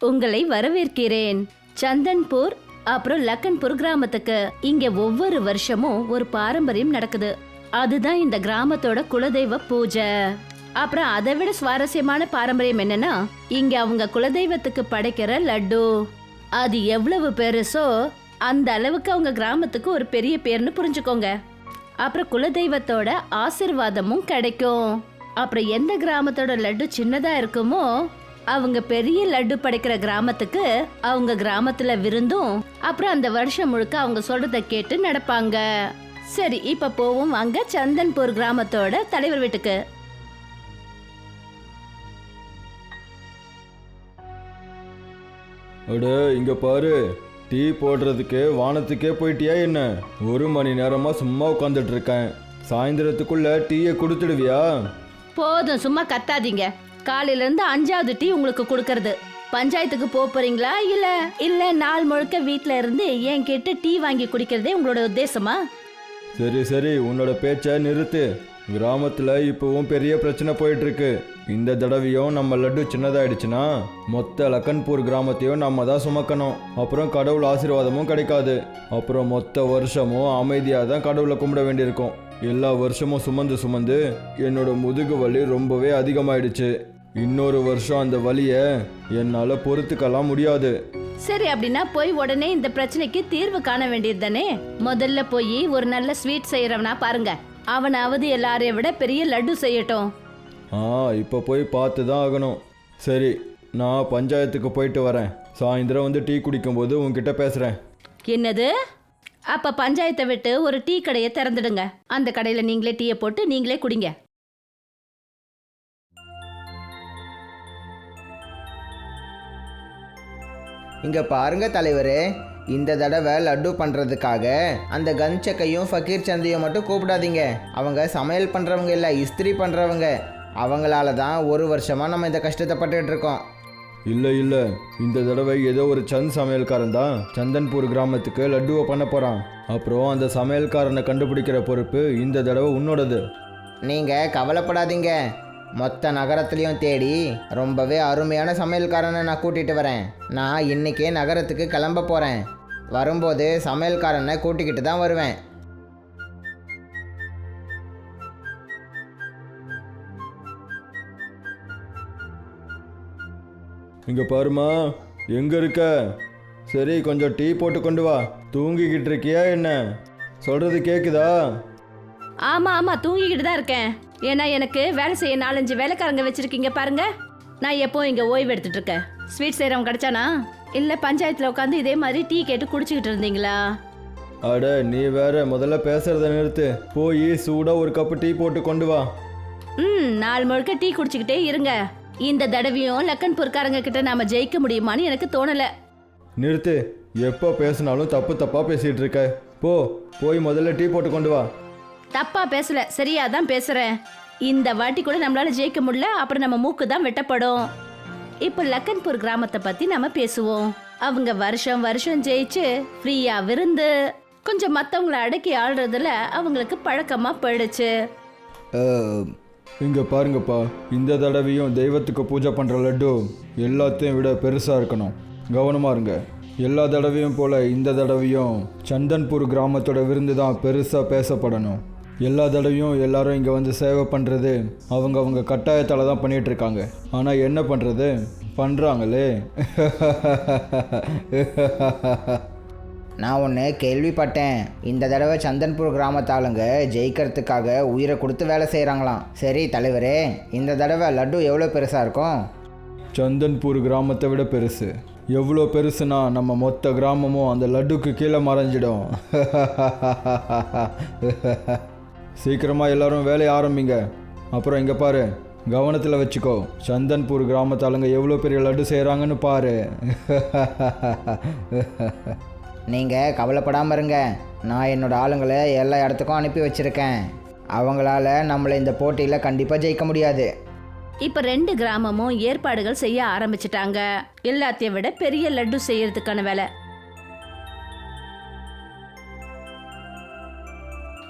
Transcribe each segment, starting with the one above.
உங்களை வரவேற்கிறேன். சந்தன்பூர் அப்புறம் லக்கன்பூர் கிராமத்துக்கு இங்க ஒவ்வொரு வருஷமும் ஒரு பாரம்பரியம் நடக்குது. அதுதான் இந்த கிராமத்தோட குலதெய்வ பூஜை. அப்புறம் அதை விட சுவாரஸ்யமான பாரம்பரியம் என்னன்னா, இங்க அவங்க குலதெய்வத்துக்கு படைக்கிற லட்டு. அது எவ்வளவு பெருசோ அந்த அளவுக்கு அவங்க கிராமத்துக்கு ஒரு பெரிய பேர்னு புரிஞ்சுக்கோங்க. அப்புறம் குலதெய்வத்தோட ஆசிர்வாதமும் கிடைக்கும். அப்புறம் எந்த கிராமத்தோட லட்டு சின்னதா இருக்குமோ அவங்க பெரிய லட்டு படைக்கிற கிராமத்துக்கு அவங்க கிராமத்துல விருந்தும் அப்புறம் அந்த வருஷம் முழுக்க அவங்க சொல்றத கேட்டு நடப்பாங்க. சரி, இப்ப போவோம் அங்க சந்தன்பூர் கிராமத்தோட தலைவர் வீட்டுக்கு. அட இங்க பாரு, டீ போடுறதுக்கு வானத்துக்கே போயிட்டியா என்ன? 1 மணி நேரமா சும்மா உட்காந்துட்டு இருக்கேன். சாயந்தரத்துக்குள்ள டீயை கொடுத்துடுவியா? போதும், சும்மா கத்தாதீங்க. காலையில இருந்து 5வது டீ உங்களுக்கு கொடுக்கறது. பஞ்சாயத்துக்கு போறீங்களா இல்ல இல்ல நாள் முழுக்க வீட்ல இருந்து என்கிட்ட டீ வாங்கி குடிக்கிறதே உங்களோட உத்தேசமா? சரி சரி, உன்னோட பேச்சை நிறுத்து. கிராமத்துல இப்பவும் பெரிய பிரச்சனை போயிட்டு இருக்கு. இந்த தடவையும் நம்ம லட்டு சின்னதாயிடுச்சுன்னா மொத்த லக்கன்பூர் கிராமத்தையும் நம்ம தான் சுமக்கணும். அப்புறம் கடவுள் ஆசீர்வாதமும் கிடைக்காது. அப்புறம் மொத்த வருஷமும் அமைதியாக தான் கடவுளை கும்பிட வேண்டியிருக்கும். எல்லா வருஷமும் சுமந்து சுமந்து என்னோட முதுகு வலி ரொம்பவே அதிகமாயிடுச்சு. இன்னொரு வருஷம் அந்த வலியை என்னால் பொறுத்துக்கலாம் முடியாது. சரி, அப்படின்னா போய் உடனே இந்த பிரச்சனைக்கு தீர்வு காண வேண்டியது தானே. முதல்ல போய் ஒரு நல்ல ஸ்வீட் செய்யறவனா பாருங்க. அவனாவது எல்லாரையும் விட பெரிய லட்டு செய்யட்டும். இப்போ போய் பார்த்து தான் ஆகணும். சரி, நான் பஞ்சாயத்துக்கு போயிட்டு வரேன். சாயந்தரம் வந்து டீ குடிக்கும்போது உன்கிட்ட பேசுகிறேன். என்னது? அப்ப பஞ்சாயத்தை விட்டு ஒரு டீ கடையை திறந்துடுங்க. அந்த கடையில நீங்களே டீயை போட்டு நீங்களே குடிங்க. இங்க பாருங்க தலைவரே, இந்த தடவை லட்டு பண்ணுறதுக்காக அந்த கன்சக்கையும் ஃபக்கீர் சந்தையும் மட்டும் கூப்பிடாதீங்க. அவங்க சமையல் பண்ணுறவங்க இல்லை, இஸ்திரி பண்ணுறவங்க. அவங்களால தான் 1 வருஷமாக நம்ம இந்த கஷ்டத்தை பட்டுக்கிட்டு இருக்கோம். இல்லை இல்லை, இந்த தடவை ஏதோ ஒரு சந்த் சமையல்காரன் தான் சந்தன்பூர் கிராமத்துக்கு லட்டுவை பண்ண போகிறான். அப்புறம் அந்த சமையல்காரனை கண்டுபிடிக்கிற பொறுப்பு இந்த தடவை உன்னோடது. நீங்கள் கவலைப்படாதீங்க, மொத்த நகரத்துலேயும் தேடி ரொம்பவே அருமையான சமையல்காரனை நான் கூட்டிகிட்டு வரேன். நான் இன்றைக்கே நகரத்துக்கு கிளம்ப போகிறேன். வரும்போது சமையல்காரனை கூட்டிக்கிட்டு தான் வருவேன். இங்கே பாருமா, எங்கே இருக்க? சரி, கொஞ்சம் டீ போட்டு கொண்டு வா. தூங்கிக்கிட்டு இருக்கியா என்ன? சொல்கிறது கேட்குதா? ஆமா ஆமா, தூங்கிக்கிட்டு தான் இருக்கேன். ஏன்னா எனக்கு வேலை செய்ய 4-5 வேலைக்காரங்க வச்சிருக்கீங்க பாருங்க. நான் எப்போ இங்க ஓய்வு எடுத்துட்டு இருக்கேன். ஸ்வீட் செய்யறவங்க கிடைச்சானா இல்ல பஞ்சாயத்துல உட்காந்து இதே மாதிரி டீ கேட்டு குடிச்சுக்கிட்டு இருந்தீங்களா? அட நீ வேற, முதல்ல பேசுறத நிறுத்து. போய் சூடா ஒரு கப்பு டீ போட்டு கொண்டு வா. நாள் முழுக்க டீ குடிச்சுக்கிட்டே இருங்க. இந்த தடவையும் லக்கன்பூர்காரங்க கிட்ட நாம ஜெயிக்க முடியுமான்னு எனக்கு தோணல. நிறுத்து, எப்போ பேசினாலும் தப்பு தப்பா பேசிட்டு இருக்க. போய் முதல்ல டீ போட்டு கொண்டு வா. தப்பா பேசல, சரியா தான் பேசுறேன். இந்த வாட்டி கூட நம்மளால ஜெயிக்க முடியல, அப்புறம் நம்ம மூக்கு தான் வெட்டப்படும். இப்போ லக்கன்பூர் கிராமத்தை பத்தி நாம பேசுவோம். அவங்க வருஷம் வருஷம் ஜெயிச்சு ஃப்ரீயா விருந்து, கொஞ்சம் மத்தவங்களை அடக்கி ஆள்றதுல அவங்களுக்கு பழக்கமா போயிடுச்சு. இங்க பாருங்கப்பா, இந்த தடவையும் தெய்வத்துக்கு பூஜை பண்ற லட்டு எல்லாத்தையும் விட பெருசா இருக்கணும். கவனமா இருங்க. எல்லா தடவையும் போல இந்த தடவையும் சந்தன்பூர் கிராமத்தோட விருந்து தான் பெருசாக பேசப்படணும். எல்லா தடவையும் எல்லாரும் இங்கே வந்து சேவை பண்ணுறது அவங்க கட்டாயத்தால் தான் பண்ணிகிட்டு இருக்காங்க. ஆனால் என்ன பண்ணுறது, பண்ணுறாங்களே. நான் ஒன்று கேள்விப்பட்டேன். இந்த தடவை சந்தன்பூர் கிராமத்தாளுங்க ஜெயிக்கிறதுக்காக உயிரை கொடுத்து வேலை செய்கிறாங்களாம். சரி தலைவரே, இந்த தடவை லட்டு எவ்வளோ பெருசாக இருக்கும்? சந்தன்பூர் கிராமத்தை விட பெருசு. எவ்வளோ பெருசுனா நம்ம மொத்த கிராமமும் அந்த லட்டுக்கு கீழே மறைஞ்சிடும். சீக்கிரமாக எல்லாரும் வேலையை ஆரம்பிங்க. அப்புறம் இங்கே பாரு, கவனத்தில் வச்சுக்கோ. சந்தன்பூர் கிராமத்தாளுங்க எவ்வளோ பெரிய லட்டு செய்கிறாங்கன்னு பாரு. நீங்கள் கவலைப்படாமல் இருங்க. நான் என்னோடய ஆளுங்களை எல்லா இடத்துக்கும் அனுப்பி வச்சுருக்கேன். அவங்களால நம்மளை இந்த போட்டியில் கண்டிப்பாக ஜெயிக்க முடியாது. இப்ப 2 கிராமமும் ஏற்பாடுகள் செய்ய ஆரம்பிச்சிட்டாங்க. எல்லாத்தையும் விட பெரிய லட்டு செய்யறதுக்கான வேலை.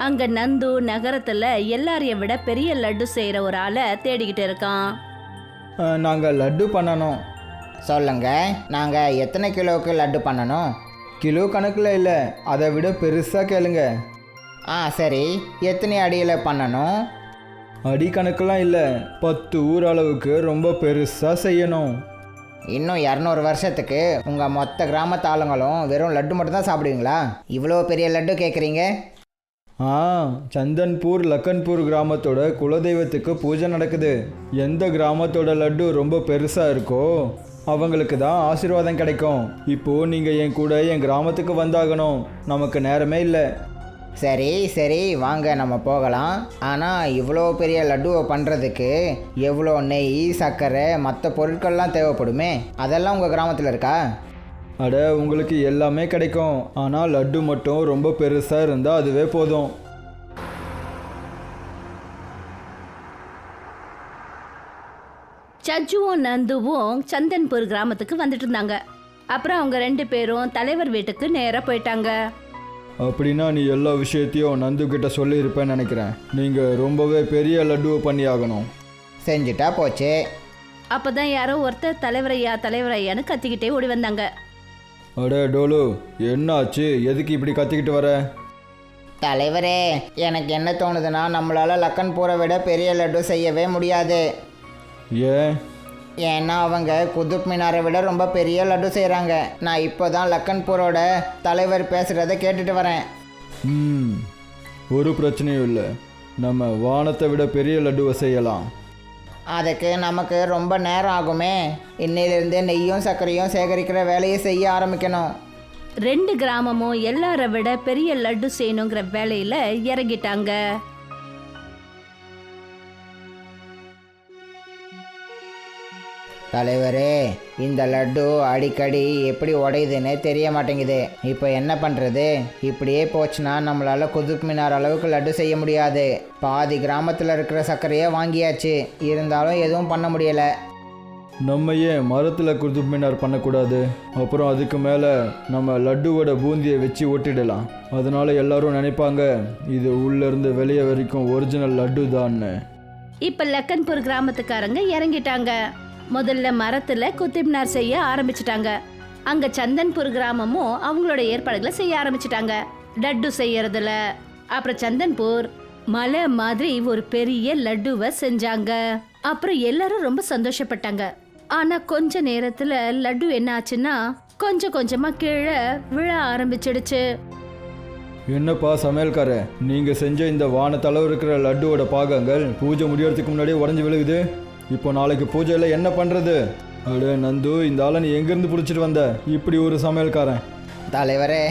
அங்க நந்து நகரத்துல எல்லாரையும் விட பெரிய லட்டு செய்யற ஒரு ஆளை தேடிக்கிட்டு இருக்கான். நாங்கள் லட்டு பண்ணணும். சொல்லுங்க, நாங்கள் எத்தனை கிலோவுக்கு லட்டு பண்ணணும்? கிலோ கணக்கில் இல்லை, அதை விட பெருசாக கேளுங்க. சரி, எத்தனை அடியில் பண்ணணும்? அடி கணக்கெல்லாம் இல்லை, 10 ஊர் அளவுக்கு ரொம்ப பெருசாக செய்யணும். இன்னும் 200 வருஷத்துக்கு உங்கள் மொத்த கிராமத்து ஆளுங்களும் வெறும் லட்டு மட்டும்தான் சாப்பிடுவீங்களா? இவ்வளோ பெரிய லட்டு கேட்குறீங்க? சந்தன்பூர் லக்கன்பூர் கிராமத்தோட குலதெய்வத்துக்கு பூஜை நடக்குது. எந்த கிராமத்தோட லட்டு ரொம்ப பெருசாக இருக்கோ அவங்களுக்கு தான் ஆசீர்வாதம் கிடைக்கும். இப்போது நீங்கள் என் கூட என் கிராமத்துக்கு வந்தாகணும், நமக்கு நேரமே இல்லை. சரி சரி, வாங்க நம்ம போகலாம். ஆனால் இவ்வளோ பெரிய லட்டுவை பண்ணுறதுக்கு எவ்வளோ நெய், சர்க்கரை, மற்ற பொருட்கள்லாம் தேவைப்படுமே, அதெல்லாம் உங்கள் கிராமத்தில் இருக்கா? அட, உங்களுக்கு எல்லாமே கிடைக்கும், ஆனால் லட்டு மட்டும் ரொம்ப பெருசாக இருந்தால் அதுவே போதும். சஜ்ஜுவும் நந்துவும் சந்தன்பூர் கிராமத்துக்கு வந்துட்டு இருந்தாங்க. அப்புறம் அவங்க 2 பேரும் தலைவர் வீட்டுக்கு நேராக போயிட்டாங்க. அப்படின்னா நீ எல்லா விஷயத்தையும் நந்து கிட்ட சொல்லியிருப்பேன்னு நினைக்கிறேன். நீங்கள் ரொம்பவே பெரிய லட்டுவை பண்ணி ஆகணும். செஞ்சுட்டா போச்சு. அப்போ தான் யாரோ ஒருத்தர் தலைவரையான்னு கத்திக்கிட்டே ஓடி வந்தாங்க. அட டோலு, என்ன ஆச்சு? எதுக்கு இப்படி கத்திக்கிட்டு வர? தலைவரே, எனக்கு என்ன தோணுதுன்னா, நம்மளால் லக்கன்பூரை விட பெரிய லட்டு செய்யவே முடியாது. ஏன்? ஏன்னா அவங்க குதுப் மினாரை விட ரொம்ப பெரிய லட்டு செய்கிறாங்க. நான் இப்போ தான் லக்கன்பூரோட தலைவர் பேசுகிறத கேட்டுட்டு வரேன். ஒரு பிரச்சனையும் இல்லை, நம்ம வானத்தை விட பெரிய லட்டுவை செய்யலாம். அதுக்கு நமக்கு ரொம்ப நேரம் ஆகுமே. இன்னையிலிருந்தே நெய்யும் சர்க்கரையும் சேகரிக்கிற வேலையை செய்ய ஆரம்பிக்கணும். 2 கிராமமும் எல்லாரை விட பெரிய லட்டு செய்யணுங்கிற வேலையில் இறங்கிட்டாங்க. தலைவரே, இந்த லட்டு அடிக்கடி எப்படி உடையுதுன்னு தெரிய மாட்டேங்குது. இப்போ என்ன பண்ணுறது? இப்படியே போச்சுன்னா நம்மளால் குதுப் மினார் அளவுக்கு லட்டு செய்ய முடியாது. பாதி கிராமத்தில் இருக்கிற சர்க்கரையை வாங்கியாச்சு, இருந்தாலும் எதுவும் பண்ண முடியலை. நம்ம ஏன் மரத்தில் குதுப் மினார் பண்ணக்கூடாது? அப்புறம் அதுக்கு மேலே நம்ம லட்டுவோட பூந்தியை வச்சு ஒட்டிடலாம். அதனால எல்லாரும் நினைப்பாங்க இது உள்ளேருந்து வெளியே வரைக்கும் ஒரிஜினல் லட்டு தான்னு. இப்போ லக்கன்பூர் கிராமத்துக்காரங்க இறங்கிட்டாங்க. முதல்ல மரத்துல குத்துப்மினார் செய்ய ஆரம்பிச்சிட்டாங்க. அங்க சந்தன்பூர் கிராமமும் அவங்களோட ஏற்பாடுகளை செய்ய ஆரம்பிச்சிட்டாங்க லட்டு செய்யறதுல. அப்புறம் சந்தன்பூர் மலை மாதிரி ஒரு பெரிய லட்டுவை செஞ்சாங்க. அப்புறம் எல்லாரும் ரொம்ப சந்தோஷப்பட்டாங்க. ஆனா கொஞ்ச நேரத்துல லட்டு என்ன ஆச்சுன்னா கொஞ்சம் கொஞ்சமா கீழே விழ ஆரம்பிச்சிடுச்சு. என்னப்பா சமையல்கார, நீங்கள் செஞ்ச இந்த வானத்தளவு இருக்கிற லட்டுவோட பாகங்கள் பூஜை முடியறதுக்கு முன்னாடியே உடஞ்சி விழுகுது. இப்போ நாளைக்கு பூஜையில் என்ன பண்ணுறது? அடே நந்து, இந்த ஆளை நீ எங்கேருந்து பிடிச்சிட்டு வந்த? இப்படி ஒரு சமையல்காரன். தலைவரே,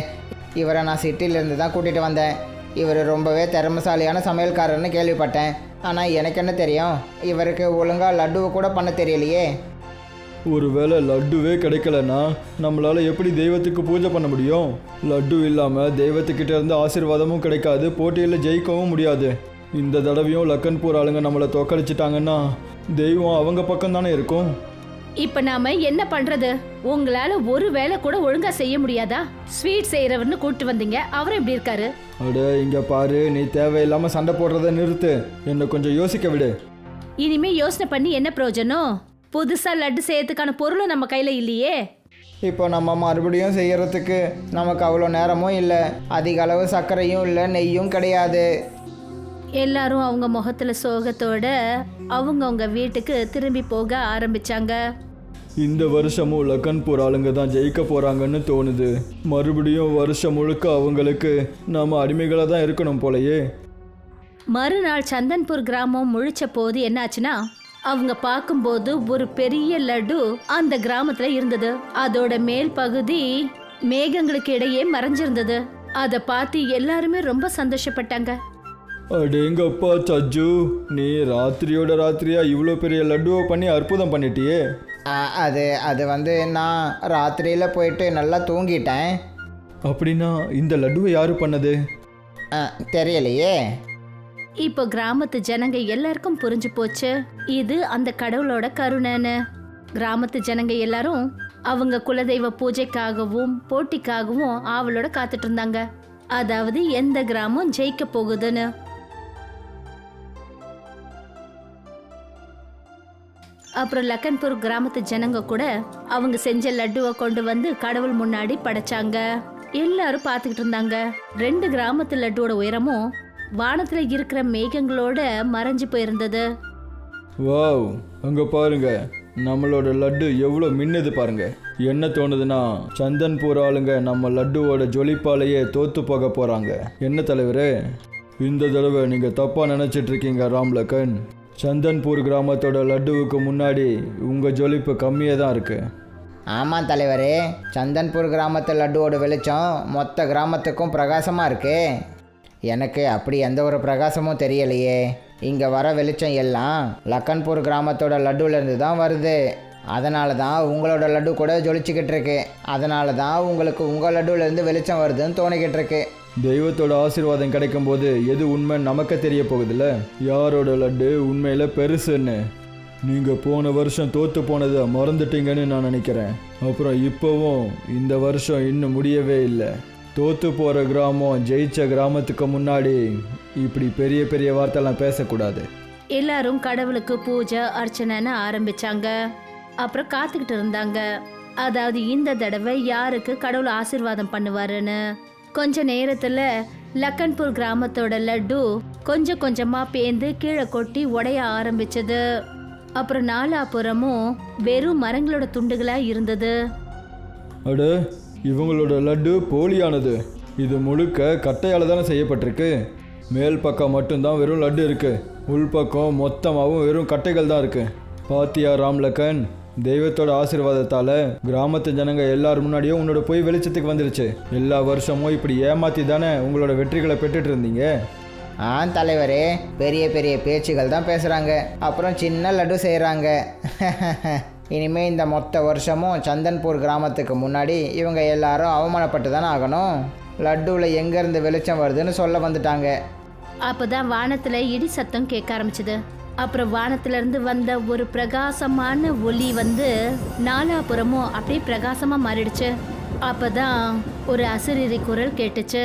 இவரை நான் சிட்டியிலேருந்து தான் கூட்டிகிட்டு வந்தேன். இவர் ரொம்பவே திறமைசாலியான சமையல்காரர்னு கேள்விப்பட்டேன். ஆனால் எனக்கு என்ன தெரியும், இவருக்கு ஒழுங்காக லட்டுவை கூட பண்ண தெரியலையே. ஒருவேளை லட்டுவே கிடைக்கலன்னா நம்மளால் எப்படி தெய்வத்துக்கு பூஜை பண்ண முடியும்? லட்டு இல்லாமல் தெய்வத்துக்கிட்ட இருந்து ஆசீர்வாதமும் கிடைக்காது, போட்டியில் ஜெயிக்கவும் முடியாது. இந்த தடவையும் லக்கன்பூர் ஆளுங்க நம்மளை தோக்கடிச்சிட்டாங்கன்னா தெய்வம் அவங்க பக்கம் தானே இருக்கும். இப்ப நாம என்ன பண்றது? உங்களால ஒரு வேலை கூட ஒழுங்கா செய்ய முடியாதா? ஸ்வீட் செய்யறவர்னு கூட்டு வந்தீங்க, அவர் எப்படி இருக்காரு? அட இங்க பாரு, நீ தேவையில்லாம சண்டை போடுறத நிறுத்து, என்ன கொஞ்சம் யோசிக்க விடு. இனிமே யோசனை பண்ணி என்ன பிரயோஜனம்? புதுசா லட்டு செய்யறதுக்கான பொருளும் நம்ம கையில இல்லையே. இப்போ நம்ம மறுபடியும் செய்யறதுக்கு நமக்கு அவ்வளோ நேரமும் இல்லை, அதிக அளவு சர்க்கரையும் இல்லை, நெய்யும் கிடையாது. எல்லாரும் அவங்க முகத்துல சோகத்தோட அவங்க வீட்டுக்கு திரும்பி போக ஆரம்பிச்சாங்க. இந்த வருஷமும் லக்கன்பூர் ஆளுங்க தான் ஜெயிக்க போறாங்கன்னு தோணுது. மறுபடியும் வருஷம் முழுக்க அவங்களுக்கு நாம அடிமைகளாக தான் இருக்கணும் போலயே. மறுநாள் சந்தன்பூர் கிராமம் முழிச்ச போது என்னாச்சுன்னா, அவங்க பார்க்கும்போது ஒரு பெரிய லட்டு அந்த கிராமத்துல இருந்தது. அதோட மேல் பகுதி மேகங்களுக்கு இடையே மறைஞ்சிருந்தது. அதை பார்த்து எல்லாருமே ரொம்ப சந்தோஷப்பட்டாங்க. அடேங்கப்பா சஜ்ஜு, நீ ராத்திரியோட ராத்திரியா இவ்வளோ பெரிய லட்டுவை பண்ணி அற்புதம் பண்ணிட்டியே. அது வந்து நான் ராத்திரியில் போயிட்டு நல்லா தூங்கிட்டேன். அப்படின்னா இந்த லட்டுவை யாரு பண்ணது? தெரியலையே. இப்போ கிராமத்து ஜனங்க எல்லாருக்கும் புரிஞ்சு போச்சு இது அந்த கடவுளோட கருணைன்னு. கிராமத்து ஜனங்க எல்லாரும் அவங்க குலதெய்வ பூஜைக்காகவும் போட்டிக்காகவும் ஆவலோட காத்துட்டு இருந்தாங்க. அதாவது எந்த கிராமம் ஜெயிக்க போகுதுன்னு. அப்புறம் லக்கன்பூர் கிராமத்து ஜனங்க கூட அவங்க செஞ்ச லட்டுவை கொண்டு வந்து கடவுள் முன்னாடி படைச்சாங்க. எல்லாரும் பார்த்துக்கிட்டு இருந்தாங்க. 2 கிராமத்து லட்டுவோட உயரமும் வானத்துல இருக்கிற மேகங்களோட மறைஞ்சு போயிருந்தது. வாவ், அங்க பாருங்க, நம்மளோட லட்டு எவ்வளோ மின்னுது பாருங்க. என்ன தோணுதுன்னா சந்தன்பூர் ஆளுங்க நம்ம லட்டுவோட ஜொலிப்பாலேயே தோத்து போக போறாங்க. என்ன தலைவரே, இந்த தடவை நீங்க தப்பா நினைச்சிட்டு இருக்கீங்க ராம்லக்கன். சந்தன்பூர் கிராமத்தோட லட்டுவுக்கு முன்னாடி உங்க ஜொலிப்பு கம்மியாக தான் இருக்கு. ஆமாம் தலைவரே, சந்தன்பூர் கிராமத்து லட்டுவோட வெளிச்சம் மொத்த கிராமத்துக்கும் பிரகாசமாக இருக்கு. எனக்கு அப்படி எந்த ஒரு பிரகாசமும் தெரியலையே. இங்கே வர வெளிச்சம் எல்லாம் லக்கன்பூர் கிராமத்தோட லட்டுவிலேருந்து தான் வருது. அதனால தான் உங்களோட லட்டு கூட ஜொலிச்சுக்கிட்டு இருக்கு. அதனால தான் உங்களுக்கு உங்கள் லட்டுவிலேருந்து வெளிச்சம் வருதுன்னு தோணிக்கிட்டு இருக்கு. தெய்வத்தோட ஆசீர்வாதம் கிடைக்கும் போது எது உண்மை நமக்கு தெரிய போகுதுல்ல, யாரோட லட்டு உண்மையில் பெருசுன்னு. நீங்கள் போன வருஷம் தோற்று போனதை மறந்துட்டீங்கன்னு நான் நினைக்கிறேன். அப்புறம் இப்போவும் இந்த வருஷம் இன்னும் முடியவே இல்லை. தோற்று போகிற கிராமம் ஜெயிச்ச கிராமத்துக்கு முன்னாடி இப்படி பெரிய பெரிய வார்த்தைலாம் பேசக்கூடாது. எல்லாரும் கடவுளுக்கு பூஜை அர்ச்சனைன்னு ஆரம்பிச்சாங்க. அப்புறம் காத்துக்கிட்டு இருந்தாங்க. அதாவது இந்த தடவை யாருக்கு கடவுள் ஆசீர்வாதம் பண்ணுவாருன்னு. கொஞ்ச நேரத்துல லக்கன்பூர் கிராமத்தோட லட்டு கொஞ்சம் கொஞ்சமா பேந்து கீழே கொட்டி உடைய ஆரம்பிச்சது. அப்புறம் நாலாபுறமும் வெறும் மரங்களோட துண்டுகளா இருந்தது. அட, இவங்களோட லட்டு போலியானது. இது முழுக்க கட்டையால் தானே செய்யப்பட்டிருக்கு. மேல் பக்கம் மட்டும்தான் வெறும் லட்டு இருக்கு. உள்பக்கம் மொத்தமாகவும் வெறும் கட்டைகள் தான் இருக்கு. பாத்தியா ராம்லக்கன், தெய்வத்தோட ஆசீர்வாதத்தால் கிராமத்து ஜனங்க எல்லாரும் முன்னாடியும் உன்னோட பொய் வெளிச்சத்துக்கு வந்துருச்சு. எல்லா வருஷமும் இப்படி ஏமாத்தி தானே உங்களோட வெற்றிகளை பெற்றுட்டு இருந்தீங்க. தலைவரே, பெரிய பெரிய பேச்சுகள் தான் பேசுகிறாங்க, அப்புறம் சின்ன லட்டு செய்கிறாங்க. இனிமேல் இந்த மொத்த வருஷமும் சந்தன்பூர் கிராமத்துக்கு முன்னாடி இவங்க எல்லாரும் அவமானப்பட்டு தானே ஆகணும். லட்டுவில் எங்கேருந்து வெளிச்சம் வருதுன்னு சொல்ல வந்துட்டாங்க. அப்போதான் வானத்துல இடி சத்தம் கேட்க ஆரம்பிச்சது. அப்புறம் வானத்துல இருந்து வந்த ஒரு பிரகாசமான ஒளி வந்து நாலாபுறமும் அப்படியே பிரகாசமா மாறிடுச்சு. அப்பதான் ஒரு அசரீரி குரல் கேட்டுச்சு.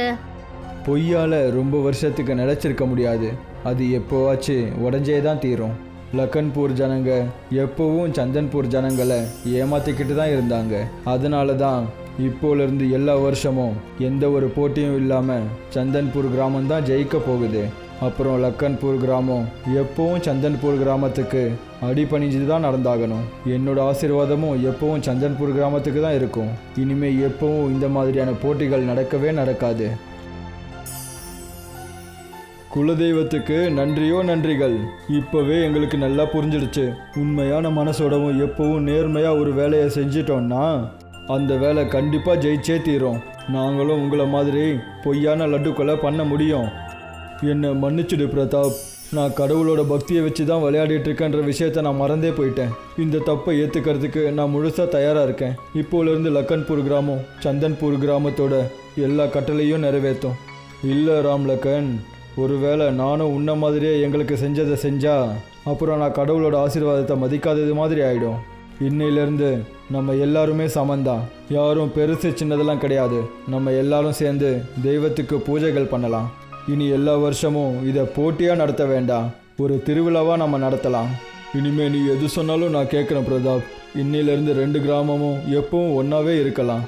பொய்யால் ரொம்ப வருஷத்துக்கு நிலச்சிருக்க முடியாது. அது எப்போவாச்சு உடஞ்சே தான் தீரும். லக்கன்பூர் ஜனங்க எப்போவும் சந்தன்பூர் ஜனங்களை ஏமாற்றிக்கிட்டு தான் இருந்தாங்க. அதனால தான் இப்போலேருந்து எல்லா வருஷமும் எந்த ஒரு போட்டியும் இல்லாமல் சந்தன்பூர் கிராமம் தான் ஜெயிக்க போகுது. அப்புறம் லக்கன்பூர் கிராமம் எப்பவும் சந்தன்பூர் கிராமத்துக்கு அடிபணிஞ்சு தான் நடந்தாகணும். என்னோட ஆசீர்வாதமும் எப்பவும் சந்தன்பூர் கிராமத்துக்கு தான் இருக்கும். இனிமேல் எப்பவும் இந்த மாதிரியான போட்டிகள் நடக்கவே நடக்காது. குலதெய்வத்துக்கு நன்றியோ நன்றிகள். இப்போவே எங்களுக்கு நல்லா புரிஞ்சிடுச்சு. உண்மையான மனசோடவும் எப்பவும் நேர்மையாக ஒரு வேலையை செஞ்சிட்டோம்னா அந்த வேலை கண்டிப்பாக ஜெயிச்சே தீரும். நாங்களும் உங்களை மாதிரி பொய்யான லட்டுக்களை பண்ண முடியும். என்னை மன்னிச்சுடு பிரதாப். நான் கடவுளோட பக்தியை வச்சு தான் விளையாடிட்டு இருக்கேன்ற விஷயத்த நான் மறந்தே போயிட்டேன். இந்த தப்பை ஏற்றுக்கிறதுக்கு நான் முழுசாக தயாராக இருக்கேன். இப்போலேருந்து லக்கன்பூர் கிராமம் சந்தன்பூர் கிராமத்தோட எல்லா கட்டளையும் நிறைவேற்றும். இல்லை ராம்லக்கன், ஒருவேளை நானும் உன்ன மாதிரியே எங்களுக்கு செஞ்சதை செஞ்சா அப்புறம் நான் கடவுளோட ஆசீர்வாதத்தை மதிக்காதது மாதிரி ஆகிடும். இன்னையிலேருந்து நம்ம எல்லாருமே சமந்தான். யாரும் பெருசு சின்னதெல்லாம் கிடையாது. நம்ம எல்லாரும் சேர்ந்து தெய்வத்துக்கு பூஜைகள் பண்ணலாம். இனி எல்லா வருஷமும் இதை போட்டியாக நடத்த வேண்டாம், ஒரு திருவிழாவாக நம்ம நடத்தலாம். இனிமேல் நீ எது சொன்னாலும் நான் கேட்குறேன் பிரதாப். இன்னிலேருந்து 2 கிராமமும் எப்பவும் ஒன்றாவே இருக்கலாம்.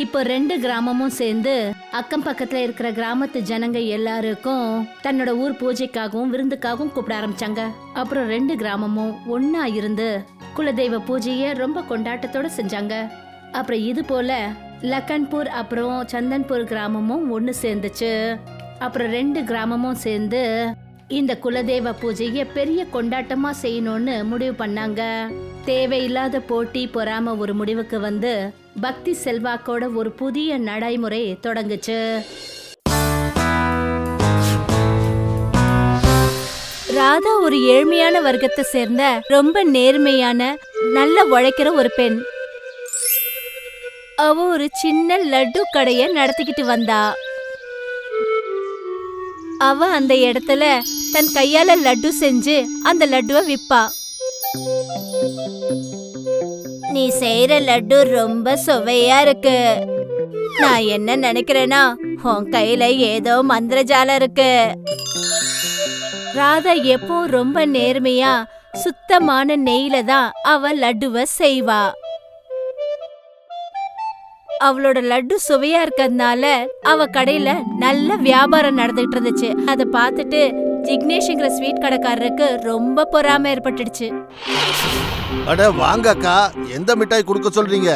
இப்போ 2 கிராமமும் சேர்ந்து அக்கம் பக்கத்துல இருக்கிற கிராமத்து ஜனங்க எல்லாருக்கும் தன்னோட ஊர் பூஜைக்காகவும் விருந்துக்காகவும் கூப்பிட ஆரம்பிச்சாங்க. அப்புறம் 2 கிராமமும் ஒன்னா இருந்து குலதெய்வ பூஜையை ரொம்ப கொண்டாட்டத்தோட செஞ்சாங்க. அப்புறம் இது போல லக்கன்பூர் அப்புறம் சந்தன்பூர் கிராமமும் ஒன்று சேர்ந்துச்சு. அப்புறம் 2 கிராமமும் சேர்ந்து இந்த குலதெய்வ பூஜையை பெரிய கொண்டாட்டமா செய்யணும்னு முடிவு பண்ணாங்க. தேவையில்லாத போட்டி பொறாம ஒரு முடிவுக்கு வந்து பக்தி செல்வாக்கோட ஒரு புதிய நடைமுறை தொடங்குச்சு. ராதா ஒரு ஏழ்மையான வர்க்கத்தை சேர்ந்த ரொம்ப நேர்மையான நல்ல உழைக்கிற ஒரு பெண். அவ ஒரு சின்ன லட்டு கடைய நடத்திக்கிட்டு வந்தா. அவ அந்த இடத்துல தன் கையால லட்டு செஞ்சு அந்த லட்டுவை விப்பா. நீ செய்யற லட்டு ரொம்ப சுவையா இருக்கு. நான் என்ன நினைக்கிறேன்னா உன் கையில ஏதோ மந்திரஜாலம் இருக்கு. ராதா எப்போ ரொம்ப நேர்மையா சுத்தமான நெய்ல தான் அவ லட்டுவ செய்வா. அவளோட லட்டு சுவையா இருக்கிறதுனால அவ கடையில நல்ல வியாபாரம் நடந்துகிட்டு இருந்துச்சு. அத பார்த்துட்டு ஜிக்னேஷ்ங்கிற ஸ்வீட் கடைக்காரருக்கு ரொம்ப பொறாமை ஏற்பட்டுடுச்சு. அட வாங்கக்கா, எந்த மிட்டாய் கொடுக்க சொல்றீங்க?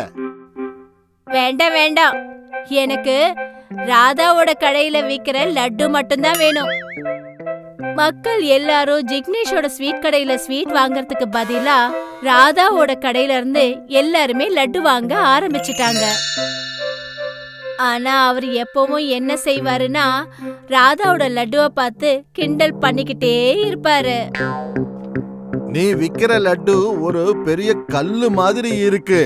வேண்டாம் வேண்டாம், எனக்கு ராதாவோட கடையில விக்கிற லட்டு மட்டும்தான் வேணும். மக்கள் எல்லாரும் ஜிக்னேஷோட ஸ்வீட் கடையில ஸ்வீட் வாங்கறதுக்கு பதிலா ராதாவோட கடையில இருந்து எல்லாருமே லட்டு வாங்க ஆரம்பிச்சிட்டாங்க. ஆனா அவர் எப்பவும் என்ன செய்வாருன்னா ராதாவோட லட்டுவை பார்த்து கிண்டல் பண்ணிக்கிட்டே இருப்பாரு. நீ விக்கிற லட்டு ஒரு பெரிய கல்லு மாதிரி இருக்கு.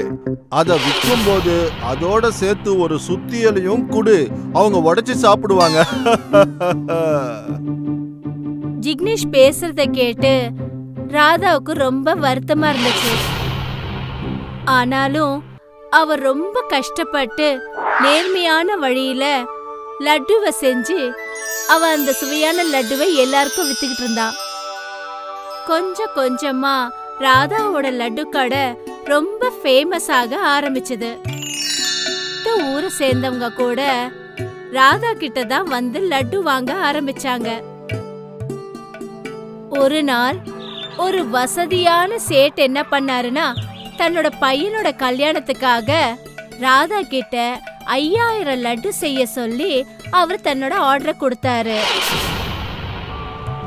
அத விற்கும் போது அதோட சேர்த்து ஒரு சுத்தியலையும் குடு, அவங்க உடைச்சு சாப்பிடுவாங்க. ஜிக்னேஷ் பேசுறத கேட்டு ராதாவுக்கு ரொம்ப வருத்தமா இருந்துச்சு. ஆனாலும் அவர் ரொம்ப கஷ்டப்பட்டு நேர்மையான வழியில லட்டுவை செஞ்சு அவ அந்த சுவையான லட்டுவை எல்லாருக்கும் வித்துக்கிட்டு இருந்தா. கொஞ்சம் கொஞ்சமா ராதாவோட லட்டு கடை ரொம்ப ஃபேமஸ் ஆக ஆரம்பிச்சது. ஊரை சேர்ந்தவங்க கூட ராதா கிட்ட தான் வந்து லட்டு வாங்க ஆரம்பிச்சாங்க. ஒரு நாள் ஒரு வசதியான சேட் என்ன பண்ணாருன்னா தன்னோட பையனோட கல்யாணத்துக்காக ராதா கிட்ட 5000 லட்டு செய்ய சொல்லி அவர் தன்னோட ஆர்டரை கொடுத்தாரு.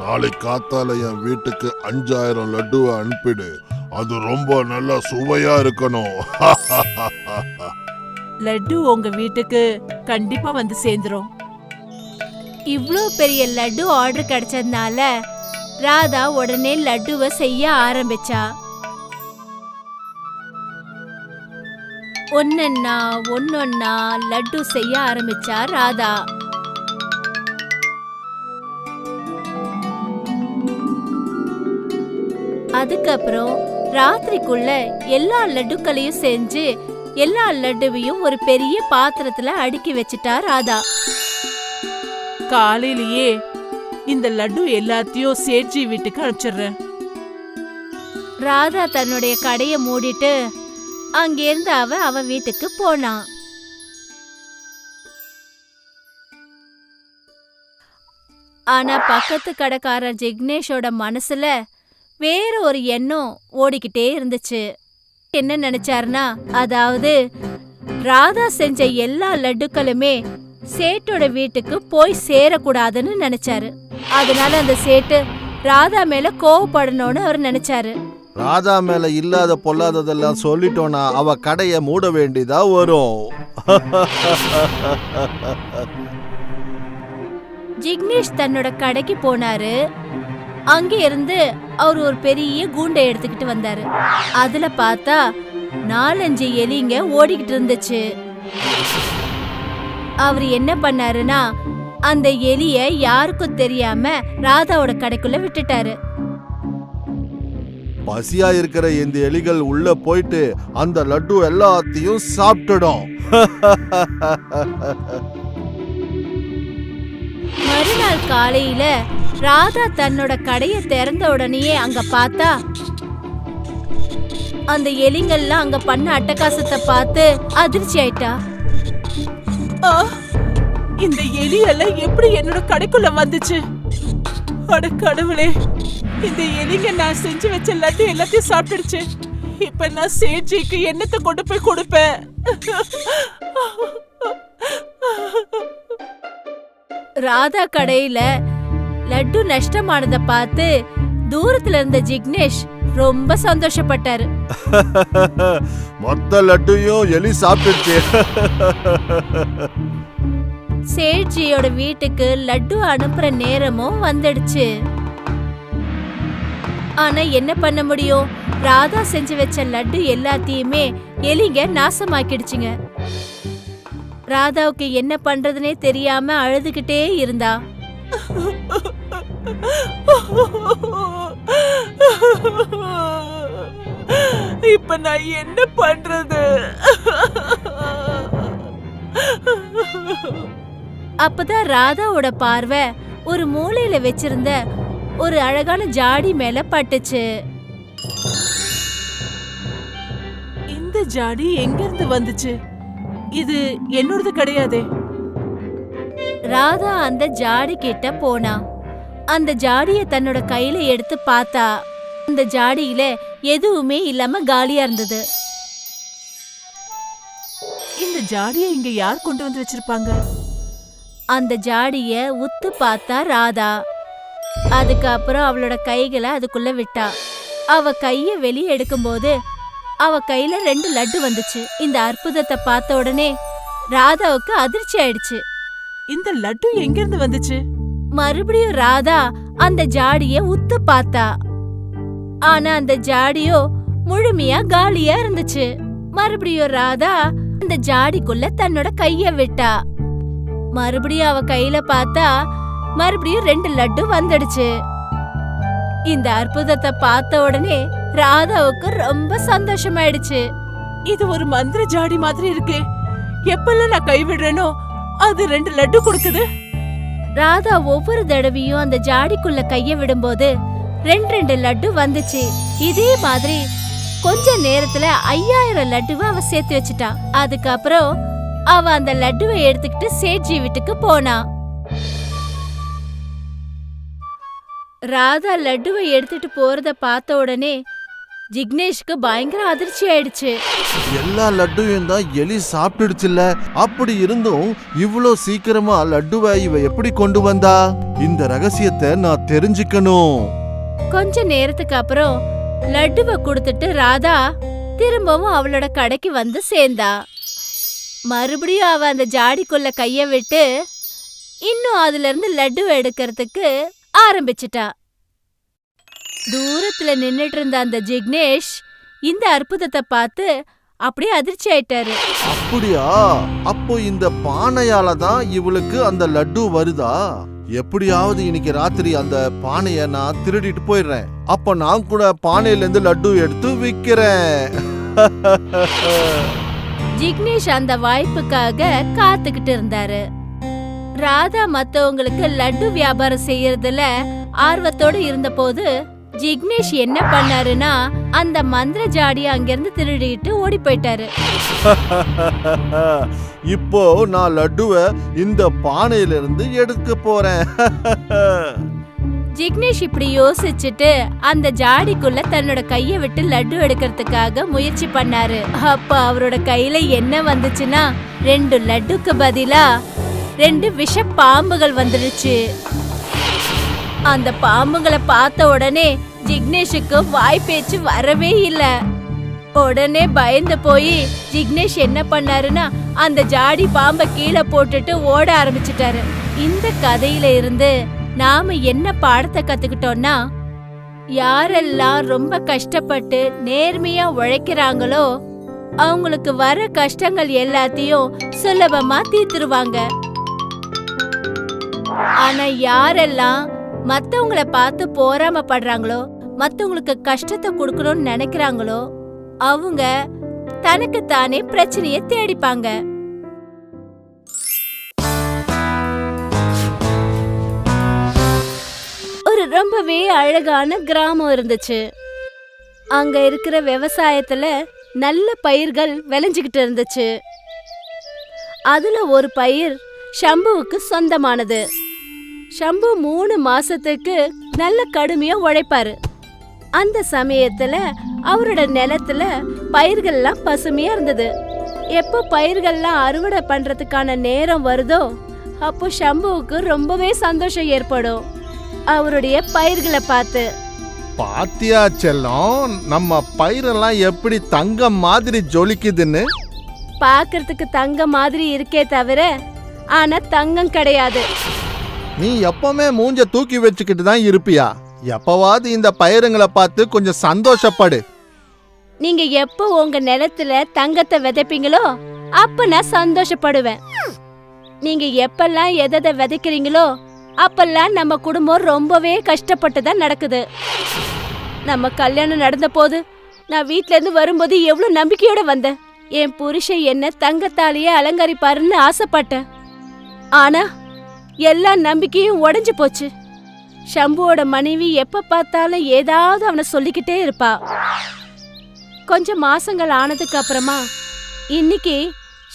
நாளை காத்தால என் வீட்டுக்கு 5000 லட்டுவை அனுப்பிடு. அது ரொம்ப நல்லா சுவையா இருக்கணும். லட்டு உங்க வீட்டுக்கு கண்டிப்பா வந்து சேர்ந்துரும். இவ்ளோ பெரிய லட்டு ஆர்டர் கிடைச்சதுனால ராதா உடனே லட்டுவை செய்ய ஆரம்பிச்சா. ஒன்னொன்னா லட்டு செய்ய ஆரம்பிச்சா ராதா. அதுக்கப்புறம் ராத்திரிக்குள்ள எல்லா லட்டுக்களையும் செஞ்சு எல்லா லட்டுவையும் ஒரு பெரிய பாத்திரத்துல அடுக்கி வச்சிட்டா ராதா. காலையிலேயே இந்த லட்டு எல்லாத்தையும் சேட்ஜி வீட்டுக்கு அனுப்பிச்சிடுறேன். ராதா தன்னுடைய கடைய மூடிட்டு அங்கிருந்து அவ வீட்டுக்கு போனா. ஆனா பக்கத்து கடைக்காரர் ஜிக்னேஷோட மனசுல வேற ஒரு எண்ணம் ஓடிக்கிட்டே இருந்துச்சு. என்ன நினைச்சாருன்னா, அதாவது ராதா செஞ்ச எல்லா லட்டுக்களுமே சேட்டோட வீட்டுக்கு போய் சேரக்கூடாதுன்னு நினைச்சாரு. அதனால அந்த சேட்டு ராதா மேல கோவப்படணும்னு அவர் நினைச்சாரு. ராதா மேல இல்லாத பொல்லாததெல்லாம் சொல்லிட்டோன்னா அவ கடைய மூட வேண்டியதா வரும். ஜிக்னேஷ் தன்னோட கடைக்கு போனாரு. அங்க இருந்து அவர் ஒரு பெரிய கூண்டை எடுத்துக்கிட்டு வந்தாரு. அதுல பார்த்தா 4-5 எலிங்க ஓடிக்கிட்டு இருந்துச்சு. அவர் என்ன பண்ணாருன்னா அந்த எலிய யாருக்கும் தெரியாம ராதாவோட கடைக்குள்ள விட்டுட்டாரு. பசியா இருக்கிற இந்த எலிகள் உள்ள போயிட்டு அந்த லட்டு எல்லாத்தையும் சாப்பிட்டுடும். மறுநாள் காலையில ராதா தன்னோட கடைய திறந்த உடனேயே அங்க பார்த்தா அந்த எலிங்கள்லாம் அங்க பண்ண அட்டகாசத்தை பார்த்து அதிர்ச்சி ஆயிட்டா. ஆ, இந்த எலி எல்லாம் எப்படி என்னோட கடைக்குள்ள வந்துச்சு? அட கடவுளே, இந்த எலிங்க நான் செஞ்சு வச்ச லட்டு எல்லாத்தையும் சாப்பிட்டுடுச்சு. இப்ப நான் சேட்ஜிக்கு என்னத்தை கொண்டு போய் கொடுப்பேன்? ராதா கடையில லட்டு நஷ்டமானத பார்த்து தூரத்துல இருந்த ஜிக்னேஷ் ரொம்ப சந்தோஷப்பட்டாரு. மொத்த லட்டையும் எலி சாப்பிட்டுச்சு. சேட்ஜியோட வீட்டுக்கு லட்டு அனுப்புற நேரமும் வந்துடுச்சு. ஆனா என்ன பண்ண முடியும்? ராதா செஞ்சு வச்ச லட்டு எல்லாத்தையுமே எலிங்க நாசமாக்கிடுச்சுங்க. ராதாவுக்கு என்ன பண்றதுனே தெரியாம அழுதுகிட்டே இருந்தா. இப்ப நான் என்ன பண்றது? அப்பதான் ராதாவோட பார்வை ஒரு மூலையில வச்சிருந்த ஒரு அழகான ஜாடி மேல பட்டுச்சு. இந்த ஜாடி எங்க இருந்து வந்துச்சு? இது என்னோடது கிடையாதே. ராதா அந்த ஜாடி கிட்ட போனா. அந்த ஜாடிய தன்னோட கையில எடுத்து பார்த்தா. அந்த ஜாடியில எதுவுமே இல்லாம காலியா இருந்தது. இந்த ஜாடியை இங்க யார் கொண்டு வந்து வச்சிருப்பாங்க? அந்த ஜாடிய உத்து பார்த்தா ராதா. அதுக்கப்புறம் அவளோட கைகளை அதுக்குள்ள விட்டா. அவ கைய வெளியே எடுக்கும்போது அவ கையில 2 லட்டு வந்துச்சு. இந்த அற்புதத்தை பார்த்த உடனே ராதாவுக்கு அதிர்ச்சி ஆயிடுச்சு. இந்த லட்டு எங்க இருந்து வந்துச்சு? மறுபடியும் ராதா அந்த ஜாடிய உத்து பார்த்தா. ஆனா அந்த ஜாடியோ முழுமையா காலியா இருந்துச்சு. மறுபடியும் ராதா அந்த ஜாடிக்குள்ள தன்னோட கைய விட்டா. மறுபடியும் அவ கையில பார்த்தா மறுபடியும் 2 லட்டு வந்துடுச்சு. இந்த அற்புதத்தை பார்த்த உடனே ராதாவுக்கு ரொம்ப சந்தோஷமாயிடுச்சு. இது ஒரு மந்திர ஜாடி மாதிரி இருக்கே. எப்பெல்லாம் நான் கைவிடுறேனோ அது 2 லட்டு கொடுக்குது. ராதா ஒவ்வொரு தடவையும் அந்த ஜாடிக்குள்ள கைய விடும்போது 2 லட்டு வந்துச்சு. இதே மாதிரி கொஞ்ச நேரத்துல 5000 லட்டுவை அவ சேர்த்து வச்சுட்டா. அதுக்கப்புறம் அவ அந்த லட்டுவை எடுத்துக்கிட்டு சேட்ஜி வீட்டுக்கு போனா. ராதா லட்டுவை எடுத்துட்டு போறத பார்த்த உடனே ஜிக்னேஷ்க்கு பயங்கர அதிர்ச்சி ஆயிடுச்சு. எல்லா லட்டுவையும் தான் எலி சாப்பிட்டுடுச்சுல்ல. அப்படி இருந்தும் இவ்வளோ சீக்கிரமா லட்டுவை இவ எப்படி கொண்டு வந்தா? இந்த ரகசியத்தை நான் தெரிஞ்சுக்கணும். கொஞ்ச நேரத்துக்கு அப்புறம் லட்டுவை கொடுத்துட்டு ராதா திரும்பவும் அவளோட கடைக்கு வந்து சேர்ந்தா. மறுபடியும் அவ அந்த ஜாடிக்குள்ள கைய விட்டு இன்னும் அதுல இருந்து லட்டுவை எடுக்கிறதுக்கு ஆரம்பிச்சிட்டா. தூரத்துல நின்னுட்டு இருந்த அந்த ஜிக்னேஷ் இந்த அற்புதத்தை பார்த்து அப்படியே அதிர்ச்சி ஆயிட்டாரு. அப்படியா? அப்போ இந்த பானையால தான் இவளுக்கு அந்த லட்டு வருதா? எப்படியாவது இன்னைக்கு ராத்திரி அந்த பானைய நான் திருடிட்டு போயிடுறேன். அப்ப நான் கூட பானையில இருந்து லட்டு எடுத்து விக்கிறேன். ஜிக்னேஷ் அந்த வாய்ப்புக்காக காத்துக்கிட்டு இருந்தாரு. ராதா மத்தவங்களுக்கு லட்டு வியாபாரம் செய்யறதுல ஆர்வத்தோட இருந்த போது ஜிக்னேஷ் என்ன பண்ணாருன்னா அந்த மந்திர ஜாடிய அங்கிருந்து திருடிட்டு ஓடி போயிட்டாரு. இப்போ நான் லட்டுவை இந்த பானையில இருந்து எடுக்க போறேன். ஜிக்னேஷ் இப்படி யோசிச்சுட்டு அந்த ஜாடிக்குள்ள தன்னோட கைய விட்டு லட்டு எடுக்கிறதுக்காக முயற்சி பண்ணாரு. அப்ப அவரோட கையில என்ன வந்துச்சுன்னா 2 லட்டுக்கு பதிலா 2 விஷ பாம்புகள் வந்துடுச்சு. அந்த பாம்புகளை பார்த்த உடனே ஜிக்னேஷுக்கு வாய் பேச்சு வரவே இல்ல. உடனே பயந்து போய் ஜிக்னேஷ் என்ன பண்ணாருன்னா அந்த ஜாடி பாம்பை கீழே போட்டுட்டு ஓட ஆரம்பிச்சிட்டாரு. இந்த கதையில இருந்து நாம என்ன பாடத்தை கத்துக்கிட்டோம்னா, யாரெல்லாம் ரொம்ப கஷ்டப்பட்டு நேர்மையா உழைக்கிறாங்களோ அவங்களுக்கு வர கஷ்டங்கள் எல்லாத்தையும் சுலபமா தீர்த்துருவாங்க. ஆனா யாரெல்லாம் மத்தவங்கள பார்த்து பொறாமைப்படுறாங்களோ, மத்தவங்களுக்கு கஷ்டத்தை கொடுக்கணும்னு நினைக்கிறாங்களோ அவங்க தனக்கு தானே பிரச்சனைய தேடிப்பாங்க. ஒரு ரொம்பவே அழகான கிராமம் இருந்துச்சு. அங்க இருக்கிற விவசாயத்துல நல்ல பயிர்கள் விளைஞ்சுகிட்டு இருந்துச்சு. அதுல ஒரு பயிர் ஷம்புவுக்கு சொந்தமானது. ஷம்பு 3 மாசத்துக்கு நல்ல கடுமையா உழைப்பாரு. அந்த சமயத்துல அவரோட நிலத்துல பயிர்கள்லாம் பசுமையா இருந்தது. எப்போ பயிர்கள்லாம் அறுவடை பண்றதுக்கான நேரம் வருதோ அப்போ ஷம்புவுக்கு ரொம்பவே சந்தோஷம் ஏற்படும் அவருடைய பயிர்களை பார்த்து. பாத்தியா செல்லம், நம்ம பயிரெல்லாம் எப்படி தங்கம் மாதிரி ஜொலிக்குதுன்னு. பார்க்கறதுக்கு தங்கம் மாதிரி இருக்கே தவிர ஆனா தங்கம் கிடையாது. நீ எப்பவுமே மூஞ்ச தூக்கி வச்சுக்கிட்டு தான் இருப்பியா? எப்பவாவது இந்த பயிருங்களை பார்த்து கொஞ்சம் சந்தோஷப்படு. நீங்க எப்போ உங்க நிலத்துல தங்கத்தை விதைப்பீங்களோ அப்ப நான் சந்தோஷப்படுவேன். நீங்க எப்பெல்லாம் எதை விதைக்கிறீங்களோ அப்பெல்லாம் நம்ம குடும்பம் ரொம்பவே கஷ்டப்பட்டு தான் நடக்குது. நம்ம கல்யாணம் நடந்த போது நான் வீட்ல இருந்து வரும்போது எவ்வளவு நம்பிக்கையோட வந்தேன். என் புருஷன் என்ன தங்கத்தாலேயே அலங்கரிப்பாருன்னு ஆசைப்பட்டேன். ஆனா எல்லா நம்பிக்கையும் உடைஞ்சு போச்சு. ஷம்புவோட மனைவி எப்ப பார்த்தாலும் ஏதாவது அவனை சொல்லிக்கிட்டே இருப்பா. கொஞ்சம் மாசங்கள் ஆனதுக்கு அப்புறமா இன்னைக்கு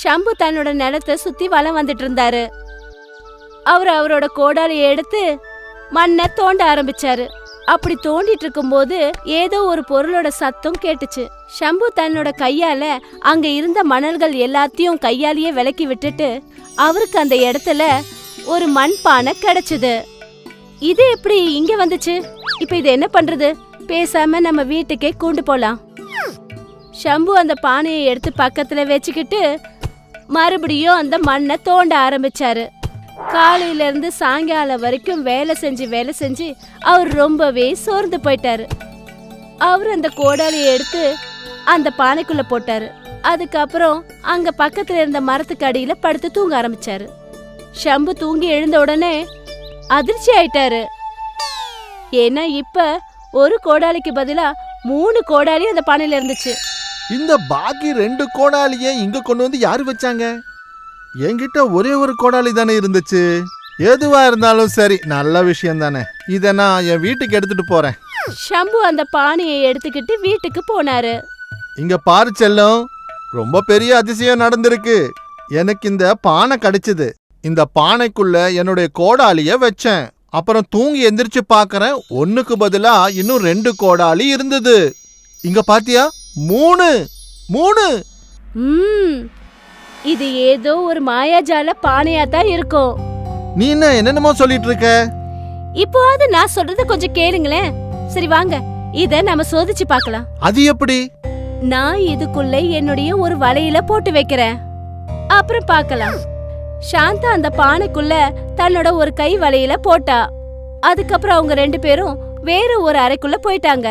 ஷம்பு தன்னோட நிலத்தை சுத்தி வலம் வந்துட்டு இருந்தாரு. அவரோட கோடாலியை எடுத்து மண்ணை தோண்ட ஆரம்பிச்சாரு. அப்படி தோண்டிட்டு இருக்கும்போது ஏதோ ஒரு பொருளோட சத்தம் கேட்டுச்சு. ஷம்பு தன்னோட கையால அங்க இருந்த மணல்கள் எல்லாத்தையும் கையாலேயே விலக்கி விட்டுட்டு அவருக்கு அந்த இடத்துல ஒரு மண் பானை கிடைச்சது. இது எப்படி இங்க வந்துச்சு? இப்ப இது என்ன பண்றது? பேசாம நம்ம வீட்டுக்கே கொண்டு போலாம். ஷம்பு அந்த பானையை எடுத்து பக்கத்துல வச்சுக்கிட்டு மறுபடியும் அந்த மண்ணை தோண்ட ஆரம்பிச்சாரு. காலையில இருந்து சாயங்காலம் வரைக்கும் வேலை செஞ்சு அவர் ரொம்பவே சோர்ந்து போயிட்டாரு. அவர் அந்த கோடாலியை எடுத்து அந்த பானைக்குள்ள போட்டாரு. அதுக்கப்புறம் அங்க பக்கத்துல இருந்த மரத்துக்கு அடியில படுத்து தூங்க ஆரம்பிச்சாரு. ஷம்பு தூங்கி எழுந்த உடனே அதிர்ச்சி ஆயிட்டாரு. ஏன்னா இப்ப ஒரு கோடாலிக்கு பதிலா 3 கோடாலி அந்த பானையில இருந்துச்சு. இந்த பாக்கி 2 கோடாலியை இங்க கொண்டு வந்து யாரு வச்சாங்க? என்கிட்ட ஒரே ஒரு கோடாலி தானே இருந்துச்சு. எதுவா இருந்தாலும் சரி, நல்ல விஷயம் தானே. இதை நான் என் வீட்டுக்கு எடுத்துட்டு போறேன். ஷம்பு அந்த பானையை எடுத்துக்கிட்டு வீட்டுக்கு போனாரு. இங்க பாரு செல்லம், ரொம்ப பெரிய அதிசயம் நடந்திருக்கு. எனக்கு இந்த பானை கிடைச்சது. இந்த பானைக்குள்ள என்னுடைய கோடாலிய வச்சேன். அப்புறம் தூங்கி எந்திரிச்சு பாக்குறேன், 1க்கு பதிலா இன்னும் 2 கோடாலி இருந்தது. இங்க பாத்தியா? 3. இது ஏதோ ஒரு மாயாஜால பானையா தான் இருக்கும். நீ என்னென்னமோ சொல்லிட்டு இருக்க? இப்போ அது நான் சொல்றத கொஞ்சம் கேளுங்களேன். சரி வாங்க, இத நம்ம சோதிச்சு பார்க்கலாம். அது எப்படி? நான் இதுக்குள்ள என்னுடைய ஒரு வலையில போட்டு வைக்கிறேன், அப்புறம் பார்க்கலாம். சாந்தா அந்த பானைக்குள்ள தன்னோட ஒரு கை வலையில போட்டா. அதுக்கப்புறம் அவங்க 2 பேரும் வேற ஒரு அறைக்குள்ள போயிட்டாங்க.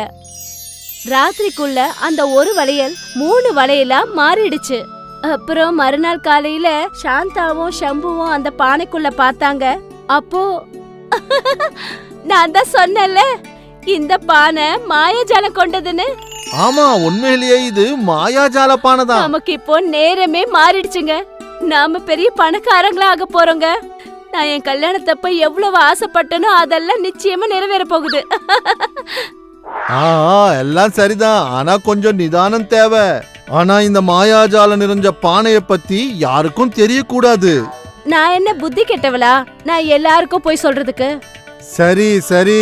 ராத்திரிக்குள்ள அந்த ஒரு வளையல் 3 வளையலா மாறிடுச்சு. அப்புறம் மறுநாள் காலையில சாந்தாவும் ஷம்புவும் அந்த பானைக்குள்ள பார்த்தாங்க. அப்போ நான் தான் சொன்னேன்ல, இந்த பானை மாயாஜாலம் கொண்டதுன்னு. ஆமா, உண்மையிலேயே இது மாயாஜால பானை தான். நமக்கு இப்போ நேரமே மாறிடுச்சுங்க. நாம பெரிய பணக்காரங்களா ஆக போறோங்க. நான் என் கல்யாணத்தப்ப எவ்வளவு ஆசைப்பட்டனோ அதெல்லாம் நிச்சயமா நிறைவேற போகுது. எல்லாம் சரிதான். ஆனா கொஞ்சம் நிதானம் தேவை. ஆனா இந்த மாயாஜாலம் நிறைஞ்ச பானைய பத்தி யாருக்கும் தெரியக்கூடாது. நான் என்ன புத்தி கெட்டவளா நான் எல்லாருக்கும் போய் சொல்றதுக்கு? சரி,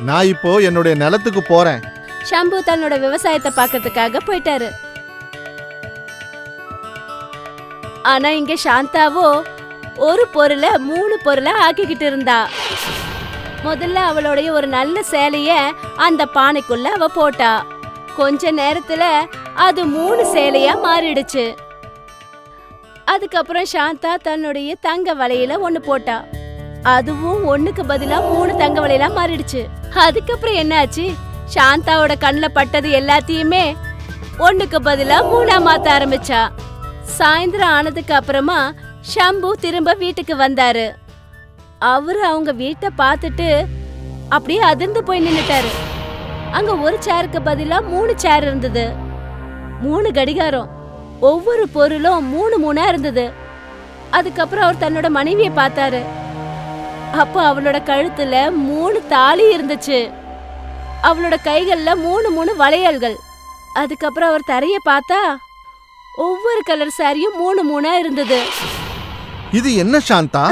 நான் இப்போ என்னுடைய நிலத்துக்கு போறேன். ஷம்பு தன்னோட விவசாயத்தை பார்க்கறதுக்காக போயிட்டாரு. ஆனா இங்க சாந்தாவோ ஒரு பொருளை 3 பொருளை ஆக்கிக்கிட்டு இருந்தா. முதல்ல அவளுடைய ஒரு நல்ல சேலைய அந்த பானைக்குள்ள அவ போட்டா. கொஞ்ச நேரத்துல அது 3 சேலையா மாறிடுச்சு. அதுக்கப்புறம் சாந்தா தன்னுடைய தங்க வளையல 1 போட்டா. அதுவும் 1க்கு பதிலா 3 தங்க வளையலா மாறிடுச்சு. அதுக்கப்புறம் என்னாச்சு? சாந்தாவோட கண்ணுல பட்டது எல்லாத்தையுமே 1க்கு பதிலா 3ஆ மாத்த ஆரம்பிச்சா. சாயந்தரம் ஆனதுக்கு அப்புறமா ஷம்பு திரும்ப வீட்டுக்கு வந்தாரு. அவரு அவங்க வீட்டை பார்த்துட்டு அப்படியே அதிர்ந்து போய் நின்னுட்டாரு. அங்க ஒரு சேருக்கு பதிலா 3 சேர் இருந்தது. 3 கடிகாரம், ஒவ்வொரு பொருளும் 3 இருந்தது. அதுக்கப்புறம் அவர் தன்னோட மனைவியை பார்த்தாரு. அப்போ அவளோட கழுத்துல 3 தாலி இருந்துச்சு. அவளோட கைகள்ல 3 வளையல்கள். அதுக்கப்புறம் அவர் தரைய பார்த்தா ஒவ்வொரு கலர் சாரியும் 3 இருந்தது. இது என்ன சாந்தா?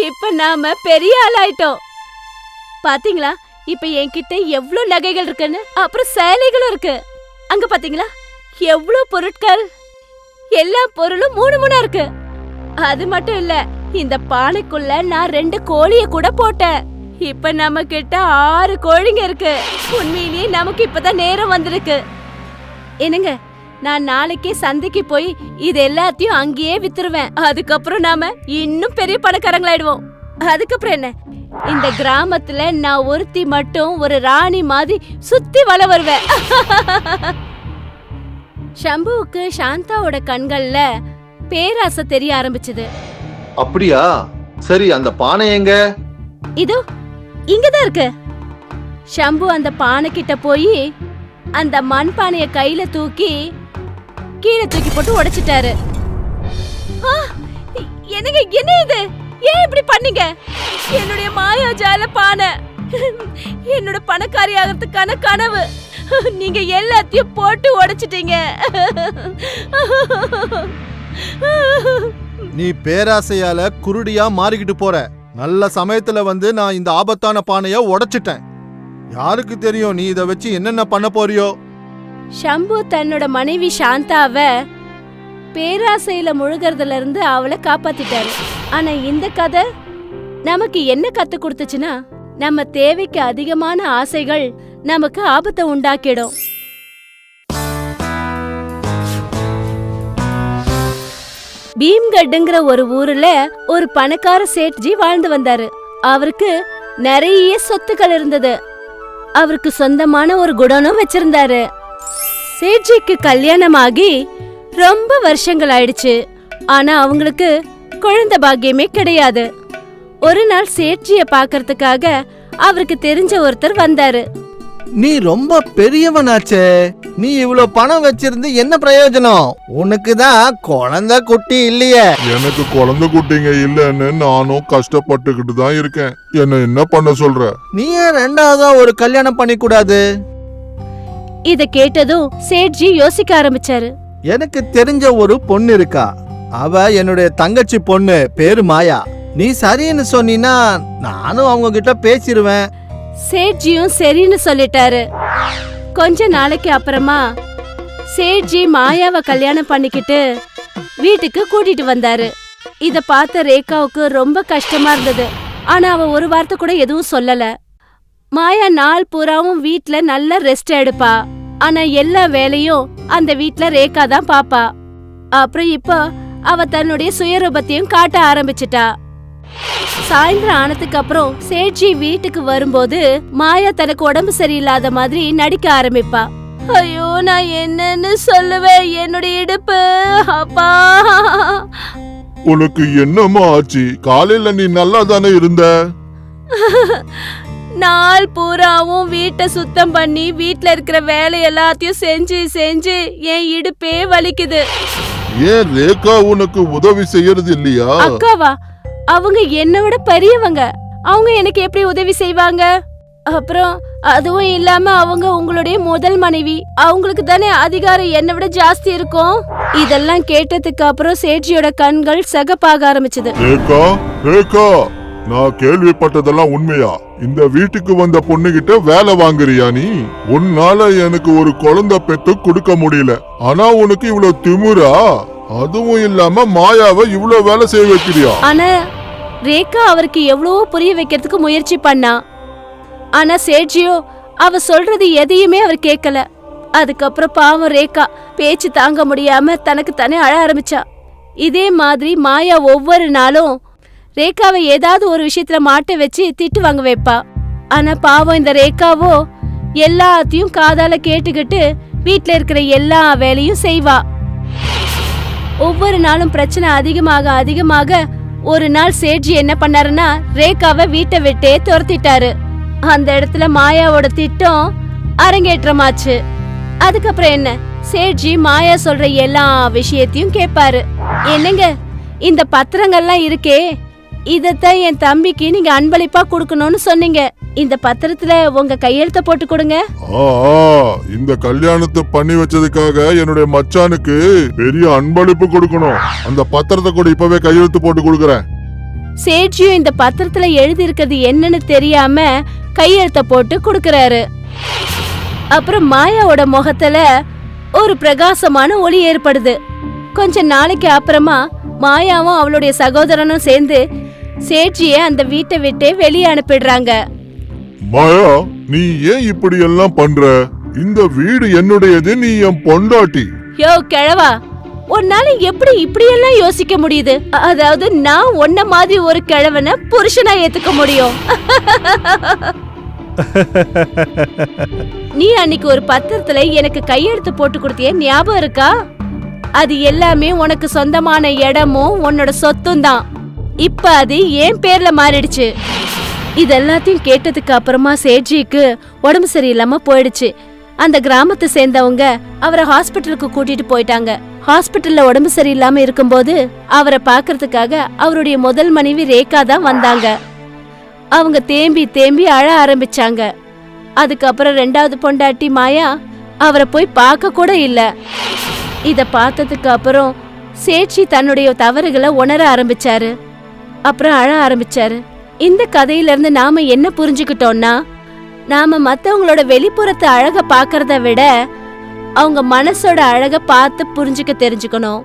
இப்ப நாம பெரிய ஆளாயிட்டோம். பாத்தீங்களா இப்ப என்கிட்ட எவ்வளவு நகைகள் இருக்குன்னு, அப்புறம் சேலைகளும் இருக்கு. அங்க பாத்தீங்களா எவ்வளவு பொருட்கள்? எல்லா பொருளும் 3 இருக்கு. அது மட்டும் இல்ல, இந்த பானைக்குள்ள நான் 2 கோழிய கூட போட்டேன். இப்ப நம்ம கிட்ட 6 கோழிங்க இருக்கு. உண்மையிலேயே நமக்கு இப்பதான் நேரம் வந்திருக்கு. என்னங்க, நான் நாளைக்கே சந்தைக்கு போய் இது எல்லாத்தையும் அங்கேயே வித்துருவேன். அதுக்கப்புறம் நாம இன்னும் பெரிய பணக்காரங்களாயிடுவோம். அதுக்கப்புறம் என்ன, இந்த கிராமத்துல நான் ஒருத்தி மட்டும் ஒரு ராணி மாதிரி சுத்தி வள வருவேன். ஷம்புவுக்கு சாந்தாவோட கண்கள்ல பேராசை தெரிய ஆரம்பிச்சது. அப்படியா? சரி, அந்த பானை எங்க? இதோ இங்கதான் இருக்கு. ஷம்பு அந்த பானை கிட்ட போய் அந்த மண் பானைய கையில தூக்கி கீழே தூக்கி போட்டு உடைச்சிட்டாரு. என்னங்க, என்ன இது? ஏன் இப்படி பண்ணீங்க? என்னுடைய மாயாஜால பானை, என்னோட பணக்காரி ஆகிறதுக்கான கனவு, நீங்க எல்லாத்தையும் போட்டு உடைச்சிட்டீங்க. நீ பேராசையால குருடியா மாறிக்கிட்டு போற. நல்ல சமயத்துல வந்து நான் இந்த ஆபத்தான பானைய உடைச்சிட்டேன். யாருக்கு தெரியும் நீ இத வச்சு என்னென்ன பண்ண போறியோ? ஷம்பு தன்னோட மனைவி சாந்தாவ பேராசையில முழுகிறதுல இருந்து அவளை காப்பாத்திட்டாரு. ஆனா இந்த கதை நமக்கு என்ன கத்து கொடுத்துச்சுன்னா, நம்ம தேவைக்கு அதிகமான ஆசைகள் நமக்கு ஆபத்தை உண்டாக்கிடும். பீம்கட்டுங்கிற ஒரு ஊர்ல ஒரு பணக்கார சேட்ஜி வாழ்ந்து வந்தாரு. அவருக்கு நிறைய சொத்துக்கள் இருந்தது. அவருக்கு சொந்தமான ஒரு குடோனும் வச்சிருந்தாரு. சேட்ஜிக்கு கல்யாணமாகி ரொம்ப வருஷங்கள் ஆயிடுச்சு. ஆனா அவங்களுக்கு குழந்தை பாக்கியமே கிடையாது. ஒரு நாள் சேட்ஜிய பாக்கிறதுக்காக அவருக்கு தெரிஞ்ச ஒருத்தர் வந்தாரு. நீ ரொம்ப பெரியவனாச்சே, நீ இவ்வளவு பணம் வச்சிருந்து என்ன பிரயோஜனம்? உனக்கு தான் குழந்தை குட்டி இல்லையே. எனக்கு குழந்தை குட்டிங்க இல்லைன்னு நானும் கஷ்டப்பட்டுக்கிட்டு தான் இருக்கேன். என்ன பண்ண சொல்ற? நீ ஏன் ரெண்டாவதா ஒரு கல்யாணம் பண்ணி கூடாது? இத கேட்டதும் சேட்ஜி யோசிக்க ஆரம்பிச்சாரு. எனக்கு தெரிஞ்ச ஒரு பொண்ணு இருக்கா. அவ என்னுடைய தங்கச்சி பொண்ணு, பேரு மாயா. நீ சரின்னு சொன்னீன்னா நானும் அவங்க கிட்ட பேசிடுவேன். சேட்ஜியும் சரின்னு சொல்லிட்டாரு. கொஞ்ச நாளைக்கு அப்புறமா சேட்ஜி மாயாவை கல்யாணம் பண்ணிக்கிட்டு வீட்டுக்கு கூட்டிட்டு வந்தாரு. இத பார்த்த ரேகாவுக்கு ரொம்ப கஷ்டமா இருந்தது. ஆனா அவ ஒரு வார்த்தை கூட எதுவும் சொல்லல. மாயா நாள் பூராவும் வீட்ல நல்ல ரெஸ்ட் எடுப்பா. ஆனா எல்லா வேலையும் அந்த வீட்ல ரேகா தான் பாப்பா. அப்புறம் இப்போ அவ தன்னுடைய சுயரூபத்தையும் காட்ட ஆரம்பிச்சிட்டா. சாயந்தரம் ஆனதுக்கு அப்புறம் சேட்ஜி வீட்டுக்கு வரும்போது மாயா தனக்கு உடம்பு சரியில்லாத மாதிரி நடிக்க ஆரம்பிப்பா. ஐயோ, நான் என்னன்னு சொல்லுவேன், என்னுடைய இடுப்பு, அப்பா. உனக்கு என்னமா ஆச்சு? காலையில நீ நல்லா தானே இருந்த? நாள் பூராவும் வீட்டை சுத்தம் பண்ணி வீட்ல இருக்கிற வேலை எல்லாத்தையும் செஞ்சு செஞ்சு என் இடுப்பே வலிக்குது. ஏன் ரேகா உனக்கு உதவி செய்யறது இல்லையா? அக்காவா? அவங்க என்னை விட பெரியவங்க. அவங்க எனக்கு எப்படி உதவி செய்வாங்க? அப்புறம் அதுவும் இல்லாம அவங்க உங்களுடைய முதல் மனைவி. அவங்களுக்கு தானே அதிகாரம் என்னை விட ஜாஸ்தி இருக்கும். இதெல்லாம் கேட்டதுக்கு அப்புறம் சேட்ஜியோட கண்கள் சகப்பாக ஆரம்பிச்சது. ரேகா, ரேகா, நான் கேள்விப்பட்டதெல்லாம் உண்மையா? இந்த வீட்டுக்கு வந்த பொண்ணுகிட்ட வேலை வாங்குறியா நீ? உன்னால எனக்கு ஒரு குழந்தை பெத்து கொடுக்க முடியல. ஆனா உனக்கு இவ்வளவு திமிரா? அதுவும் இல்லாம மாயாவை இவ்வளவு வேலை செய்ய வைக்கிறியா? ஆனா ரேகா அவருக்கு எவ்வளவோ புரிய வைக்கிறதுக்கு முயற்சி பண்ணா. ஆனா சேட்ஜியோ அவ சொல்றது எதையுமே அவர் கேட்கல. அதுக்கப்புறம் பாவம் ரேகா பேச்சு தாங்க முடியாம தனக்கு தானே அழ ஆரம்பிச்சா. இதே மாதிரி மாயா ஒவ்வொரு நாளும் ரேகாவை ஏதாவது ஒரு விஷயத்துல மாட்ட வச்சு திட்டு வாங்க வைப்பா. ஆனா பாவம் இந்த ரேகாவோ எல்லாத்தையும் காதால கேட்டுக்கிட்டு வீட்ல இருக்கிற எல்லா வேலையும் செய்வா. ஒவ்வொரு நாளும் பிரச்சனை அதிகமாக அதிகமாக ஒரு நாள் சேட்ஜி என்ன பண்ணாருன்னா ரேகாவை வீட்டை விட்டே துரத்திட்டாரு. அந்த இடத்துல மாயாவோட திட்டம் அரங்கேற்றமாச்சு. அதுக்கப்புறம் என்ன, சேட்ஜி மாயா சொல்ற எல்லா விஷயத்தையும் கேட்பாரு. என்னங்க, இந்த பத்திரங்கள்லாம் இருக்கே, இதத்தான் என் தம்பிக்கு நீங்க அன்பளிப்பா கொடுக்கணும்னு சொன்னீங்க. இந்த பத்திரத்துல உங்க கையெழுத்த போட்டு கொடுங்க. இந்த கல்யாணத்தை பண்ணி வச்சதுக்காக என்னுடைய மச்சானுக்கு பெரிய அன்பளிப்பு கொடுக்கணும். அந்த பத்திரத்தை கூட இப்பவே கையெழுத்து போட்டு கொடுக்கறேன். சேட்ஜியும் இந்த பத்திரத்துல எழுதி இருக்கிறது என்னன்னு தெரியாம கையெழுத்த போட்டு கொடுக்கறாரு. அப்புறம் மாயாவோட முகத்துல ஒரு பிரகாசமான ஒளி ஏற்படுது. கொஞ்ச நாளைக்கு அப்புறமா மாயாவும் அவளுடைய சகோதரனும் சேர்ந்து சேட்ஜிய அந்த வீட்டை விட்டு வெளியே அனுப்பிடுறாங்க. மாயா, நீ ஏன் இப்படி எல்லாம் பண்ற? இந்த வீடு என்னுடையது, நீ என் பொண்டாட்டி. யோ கிழவா, உன்னால எப்படி இப்படியெல்லாம் யோசிக்க முடியுது? அதாவது நான் உன்ன மாதிரி ஒரு கிழவனை புருஷனா ஏத்துக்க முடியும்? நீ அன்னைக்கு ஒரு பத்திரத்துல எனக்கு கையெழுத்து போட்டு கொடுத்திய ஞாபகம் இருக்கா? அது எல்லாமே உனக்கு சொந்தமான இடமும் உன்னோட சொத்தும் தான். இப்ப அது என் பேர்ல மாறிடுச்சு. இதெல்லாத்தையும் கேட்டதுக்கு அப்புறமா சேட்ஜிக்கு உடம்பு சரியில்லாம போயிடுச்சு. அந்த கிராமத்தை சேர்ந்தவங்க அவரை ஹாஸ்பிட்டலுக்கு கூட்டிட்டு போயிட்டாங்க. ஹாஸ்பிட்டல்ல உடம்பு சரியில்லாம இருக்கும்போது அவரை பாக்குறதுக்காக அவருடைய முதல் மனைவி ரேகா தான் வந்தாங்க. அவங்க தேம்பி தேம்பி அழ ஆரம்பிச்சாங்க. அதுக்கப்புறம் ரெண்டாவது பொண்டாட்டி மாயா அவரை போய் பார்க்க கூட இல்ல. இத பார்த்ததுக்கு அப்புறம் சேட்சி தன்னுடைய தவறுகளை உணர ஆரம்பிச்சாரு. அப்புறம் அழ ஆரம்பிச்சாரு. இந்த கதையில இருந்து நாம என்ன புரிஞ்சுக்கிட்டோம்னா, நாம மத்தவங்களோட வெளிப்புறத்தை அழக பாக்குறத விட அவங்க மனசோட அழக பார்த்து புரிஞ்சுக்க தெரிஞ்சுக்கணும்.